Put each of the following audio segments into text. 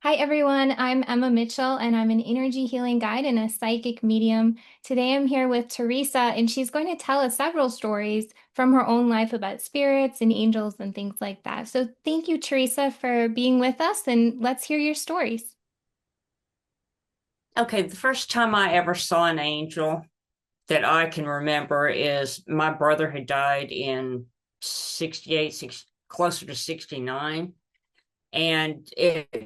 Hi, everyone. I'm Emma Mitchell, and I'm an energy healing guide and a psychic medium. Today, I'm here with Teresa, and she's going to tell us several stories from her own life about spirits and angels and things like that. So, thank you, Teresa, for being with us, and let's hear your stories. Okay, the first time I ever saw an angel that I can remember is my brother had died in 68, closer to 69. And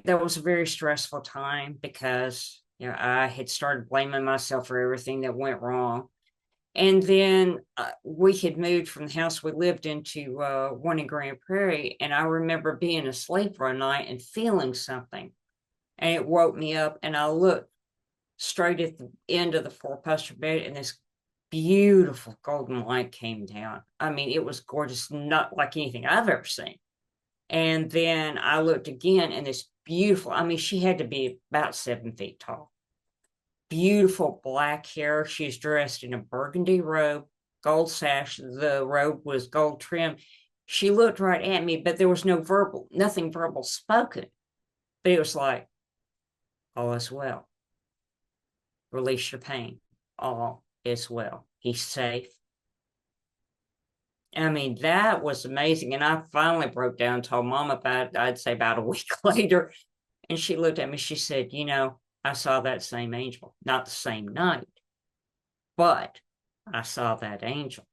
that was a very stressful time because, I had started blaming myself for everything that went wrong. And then we had moved from the house we lived into one in Grand Prairie. And I remember being asleep one night and feeling something. And it woke me up, and I looked straight at the end of the four-poster bed, and this beautiful golden light came down. I mean, it was gorgeous, not like anything I've ever seen. And then I looked again, and this beautiful, I mean, she had to be about 7 feet tall. Beautiful black hair. She's dressed in a burgundy robe, gold sash. The robe was gold trim. She looked right at me, but there was nothing verbal spoken. But it was like, all is well. Release your pain. All is well. He's safe. I mean, that was amazing. And I finally broke down and told mom about it, I'd say about a week later. And she looked at me, she said, I saw that same angel, not the same night, but I saw that angel.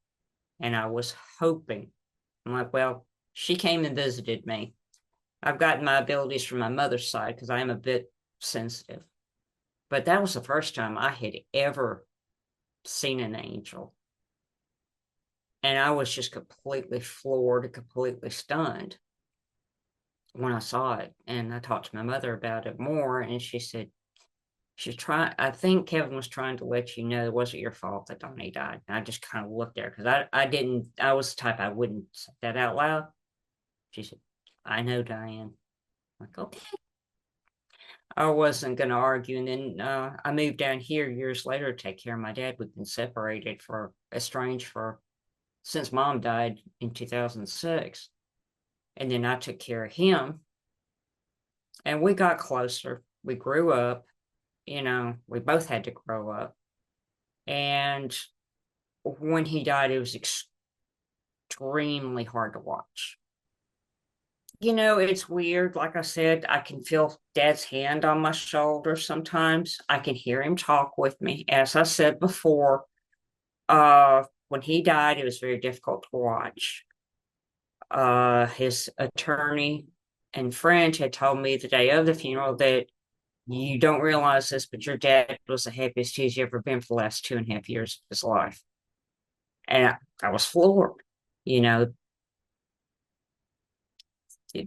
And I was hoping, I'm like, well, she came and visited me. I've gotten my abilities from my mother's side because I am a bit sensitive. But that was the first time I had ever seen an angel. And I was just completely floored, completely stunned when I saw it. And I talked to my mother about it more, and she said, I think Kevin was trying to let you know it wasn't your fault that Donnie died. And I just kind of looked at her because I was the type I wouldn't say that out loud. She said, I know, Diane. I'm like, okay. I wasn't going to argue. And then I moved down here years later to take care of my dad. We've been separated for estranged for since mom died in 2006. And then I took care of him, and we got closer. We grew up, we both had to grow up. And when he died, it was extremely hard to watch. It's weird. Like I said, I can feel dad's hand on my shoulder sometimes. I can hear him talk with me. As I said before, when he died, it was very difficult to watch. His attorney and friend had told me the day of the funeral that you don't realize this, but your dad was the happiest he's ever been for the last 2.5 years of his life. And I was floored. You know,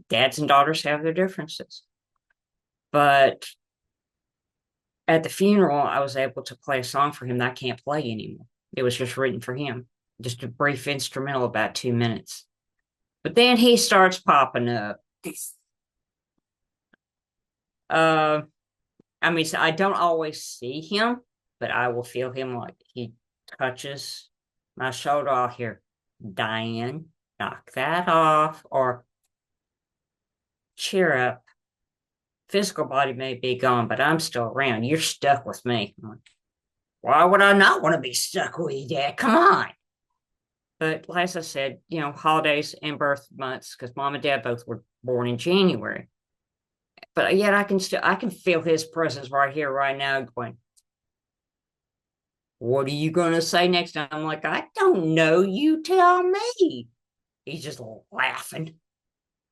dads and daughters have their differences. But at the funeral, I was able to play a song for him that I can't play anymore. It was just written for him, just a brief instrumental, about 2 minutes. But then he starts popping up. Uh, I mean, so I don't always see him, but I will feel him like he touches my shoulder. I'll hear, Diane, knock that off, or cheer up. Physical body may be gone, but I'm still around. You're stuck with me. I'm like, why would I not want to be stuck with you, Dad? Come on. But as I said, holidays and birth months, because mom and dad both were born in January. But yet I can feel his presence right here, right now, going, what are you going to say next time? I'm like, I don't know. You tell me. He's just laughing.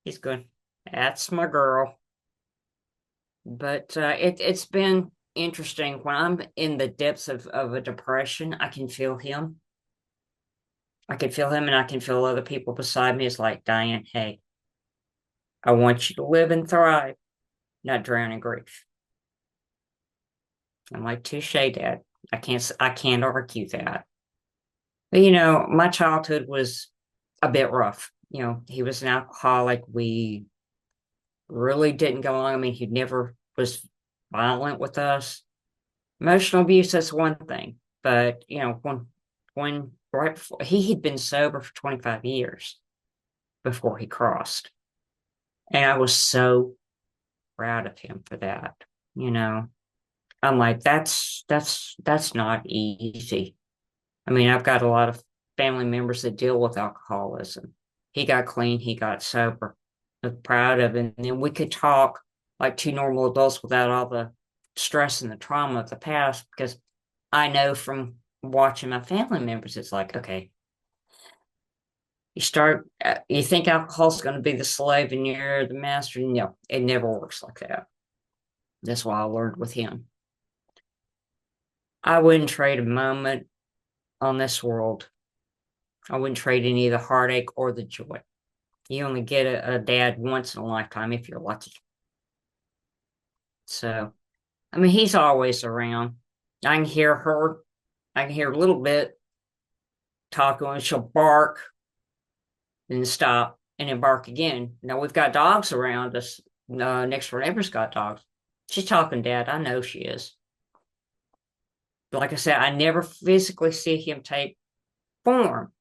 He's going, that's my girl. But it's been interesting. When I'm in the depths of a depression, I can feel him. I can feel him, and I can feel other people beside me. It's like, Diane, hey, I want you to live and thrive, not drown in grief. I'm like, touche, Dad. I can't argue that. But my childhood was a bit rough. He was an alcoholic. We really didn't go along. I mean, he never was violent with us. Emotional abuse, that's one thing. But, when right before he had been sober for 25 years before he crossed. And I was so proud of him for that. You know, I'm like, that's not easy. I mean, I've got a lot of family members that deal with alcoholism. He got clean, he got sober. I'm proud of him. And then we could talk like two normal adults without all the stress and the trauma of the past because I know from watching my family members, it's like, okay, you think alcohol's going to be the slave and you're the master. No, it never works like that. That's why I learned with him. I wouldn't trade a moment on this world. I wouldn't trade any of the heartache or the joy. You only get a dad once in a lifetime if you're lucky. So, I mean, he's always around. I can hear her. I can hear a little bit talking, and she'll bark, then stop, and then bark again. Now we've got dogs around us. Next door neighbor's got dogs. She's talking, Dad. I know she is. But like I said, I never physically see him take form,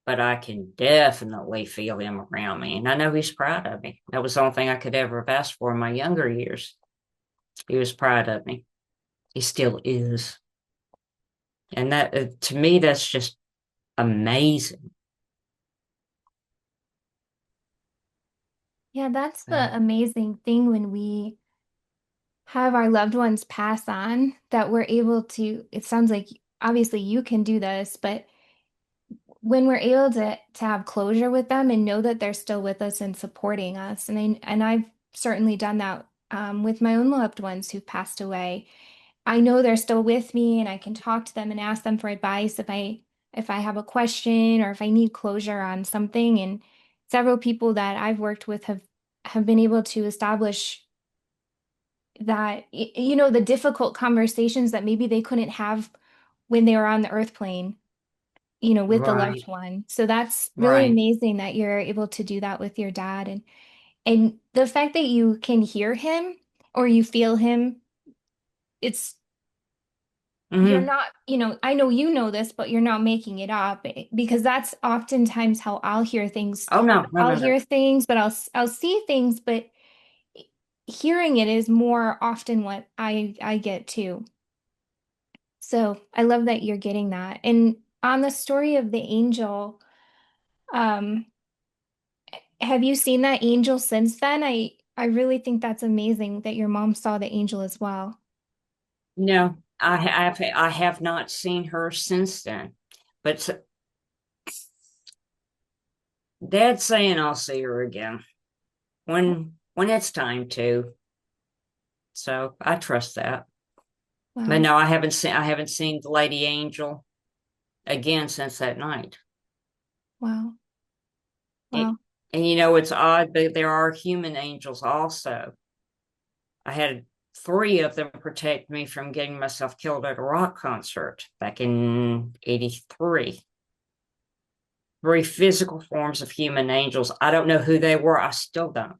but I can definitely feel him around me. And I know he's proud of me. That was the only thing I could ever have asked for in my younger years. He was proud of me. He still is. And that, to me, that's just amazing. Yeah, that's So, the amazing thing when we have our loved ones pass on, that we're able to, it sounds like obviously you can do this, but when we're able to have closure with them and know that they're still with us and supporting us, and I've certainly done that with my own loved ones who've passed away. I know they're still with me, and I can talk to them and ask them for advice if I have a question or if I need closure on something. And several people that I've worked with have been able to establish that, the difficult conversations that maybe they couldn't have when they were on the earth plane, with the loved right, one. So that's really right. amazing that you're able to do that with your dad. And the fact that you can hear him or you feel him, it's you're Hmm. not, I know you know this, but you're not making it up, because that's oftentimes how I'll hear things. Oh, no, no, I'll no, no. hear things, but I'll see things, but hearing it is more often what I get too. So I love that you're getting that. And on the story of the angel, um, have you seen that angel since then? I really think that's amazing that your mom saw the angel as well. No, I have not seen her since then. But Dad's saying I'll see her again when it's time to. So I trust that. But Wow. no, I haven't seen the Lady Angel again since that night. Wow. It, Wow. and it's odd, but there are human angels also. I had three of them protect me from getting myself killed at a rock concert back in '83. Three physical forms of human angels. I don't know who they were. I still don't.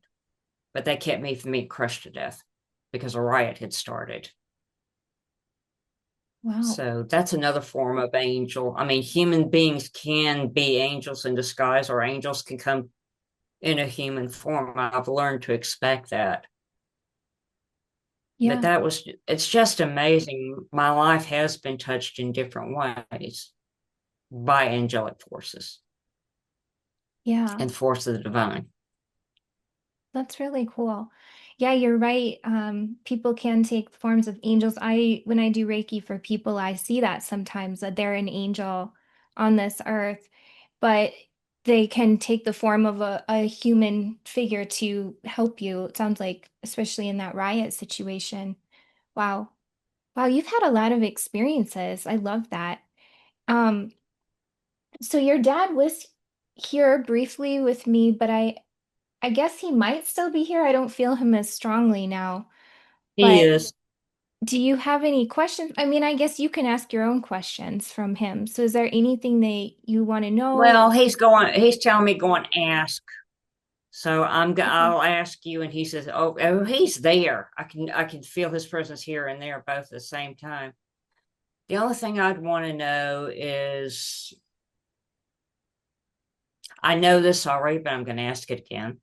But they kept me from being crushed to death because a riot had started. Wow. So that's another form of angel. I mean, human beings can be angels in disguise, or angels can come in a human form. I've learned to expect that. But Yeah. it's just amazing. My life has been touched in different ways by angelic forces Yeah. and force of the divine. That's really cool. Yeah, you're right. People can take forms of angels. When I do Reiki for people, I see that sometimes that they're an angel on this earth, but they can take the form of a human figure to help you. It sounds like, especially in that riot situation. Wow. Wow, you've had a lot of experiences. I love that. Um, so your dad was here briefly with me, but I guess he might still be here. I don't feel him as strongly now. He But is. do you have any questions? I mean, I guess you can ask your own questions from him. So is there anything that you want to know? Well, he's telling me go and ask. So Okay. I'll ask you, and he says, "Oh, he's there. I can feel his presence here and there both at the same time." The only thing I'd want to know is, I know this already, but I'm going to ask it again.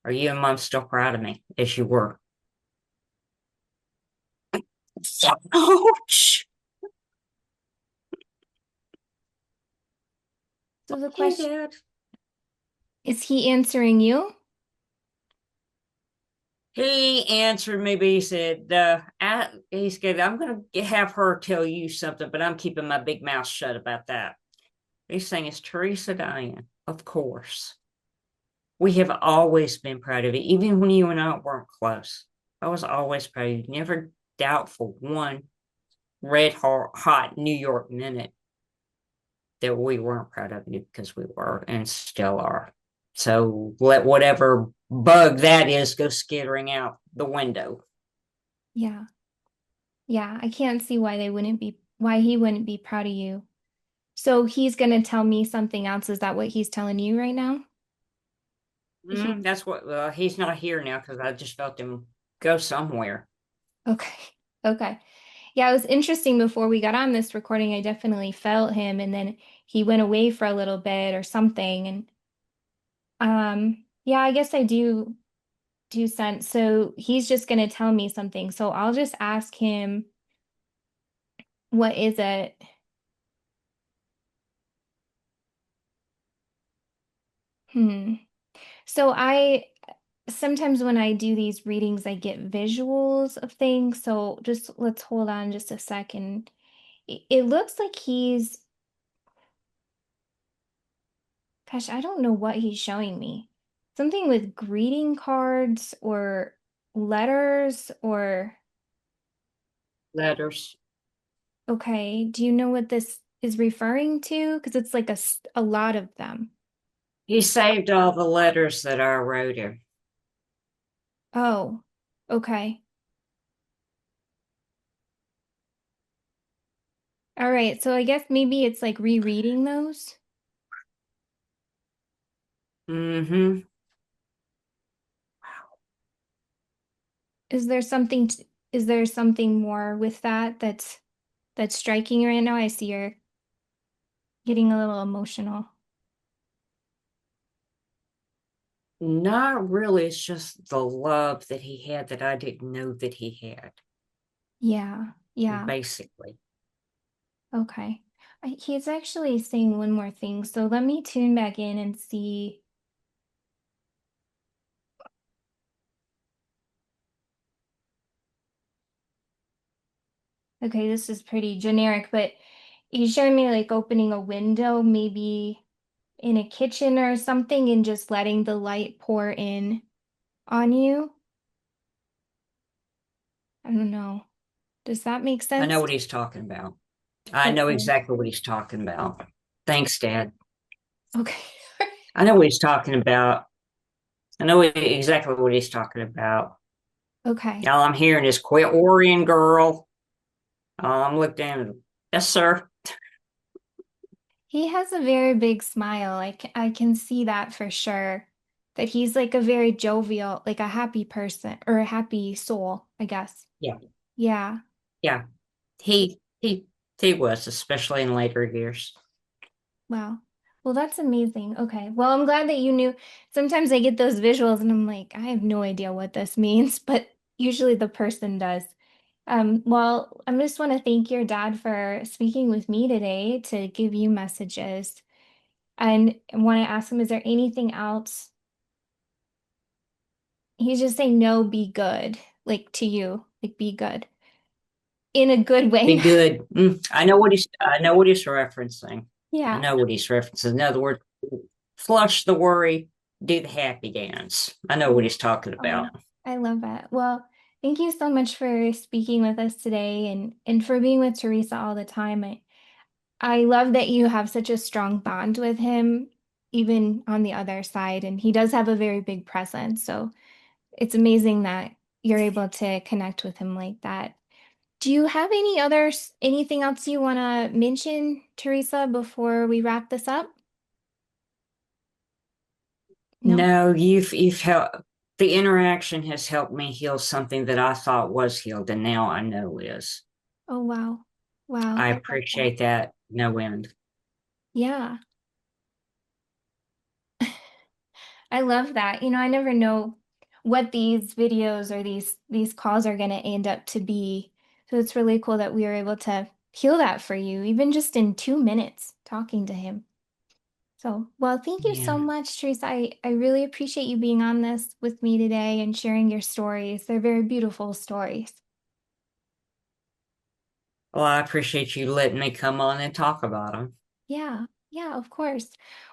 Are you and mom still proud of me as you were? Ouch. So the Hey, question, Dad. is he answering you? He answered me, but he said, he said, I'm going to have her tell you something, but I'm keeping my big mouth shut about that. He's saying, it's Teresa Diane. Of course. We have always been proud of you, even when you and I weren't close. I was always proud of you. Never doubt for one red hot New York minute that we weren't proud of you because we were and still are. So let whatever bug that is go skittering out the window. Yeah. Yeah, I can't see why he wouldn't be proud of you. So he's gonna tell me something else. Is that what he's telling you right now? He, That's what he's not here now because I just felt him go somewhere. okay. Okay. Yeah, it was interesting before we got on this recording. I definitely felt him, and then he went away for a little bit or something. And yeah, I guess I do sense. So he's just gonna tell me something. So I'll just ask him, what is it? Hmm. So I sometimes when I do these readings, I get visuals of things. So just let's hold on just a second. It looks like gosh, I don't know what he's showing me. Something with greeting cards or letters or, Letters. okay, do you know what this is referring to? Because it's like a lot of them. He saved all the letters that I wrote him. Oh, okay. All right. So I guess maybe it's like rereading those. Mm-hmm. Is there something is there something more with that that's striking you right now? I see you're getting a little emotional. Not really. It's just the love that he had that I didn't know that he had, Yeah. Yeah. basically. Okay. He's actually saying one more thing. So let me tune back in and see. Okay, this is pretty generic, but he's showing me like opening a window, maybe in a kitchen or something, and just letting the light pour in on you. I don't know. Does that make I know sense? what he's talking about. I know Okay. exactly what he's talking about. Thanks, Dad. Okay. I know what he's talking about. I know exactly what he's talking about. Okay. All I'm hearing is quit worrying, girl. I'm looking at him. Yes, sir. He has a very big smile. I can see that for sure. That he's like a very jovial, like a happy person or a happy soul, I guess. Yeah, Yeah. yeah. He was, especially in later years. Wow. Well, that's amazing. Okay. Well, I'm glad that you knew. Sometimes I get those visuals and I'm like, I have no idea what this means, but usually the person does. Well, I just want to thank your dad for speaking with me today to give you messages. And I want to ask him, is there anything else? He's just saying, no, be good, like to you, like be good in a good way. Be good. I know what he's referencing. I Yeah. know what he's referencing. In other words, flush the worry, do the happy dance. I know what he's talking Oh, about. I love that. Well, thank you so much for speaking with us today and for being with Teresa all the time. I love that you have such a strong bond with him, even on the other side. And he does have a very big presence. So it's amazing that you're able to connect with him like that. Do you have anything else you want to mention, Teresa, before we wrap this up? No? No, you've helped. The interaction has helped me heal something that I thought was healed, and now I know is. Oh, wow. Wow. I I love that. appreciate that no end. Yeah. I love that. I never know what these videos or these calls are going to end up to be. So it's really cool that we were able to heal that for you, even just in 2 minutes talking to him. So, well, thank you Yeah. so much, Teresa. I really appreciate you being on this with me today and sharing your stories. They're very beautiful stories. Well, I appreciate you letting me come on and talk about them. Yeah, yeah, of course.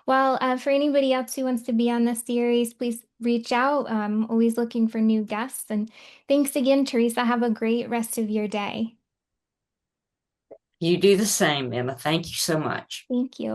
Well, for anybody else who wants to be on this series, please reach out. I'm always looking for new guests. And thanks again, Teresa. Have a great rest of your day. You do the same, Emma. Thank you so much. Thank you.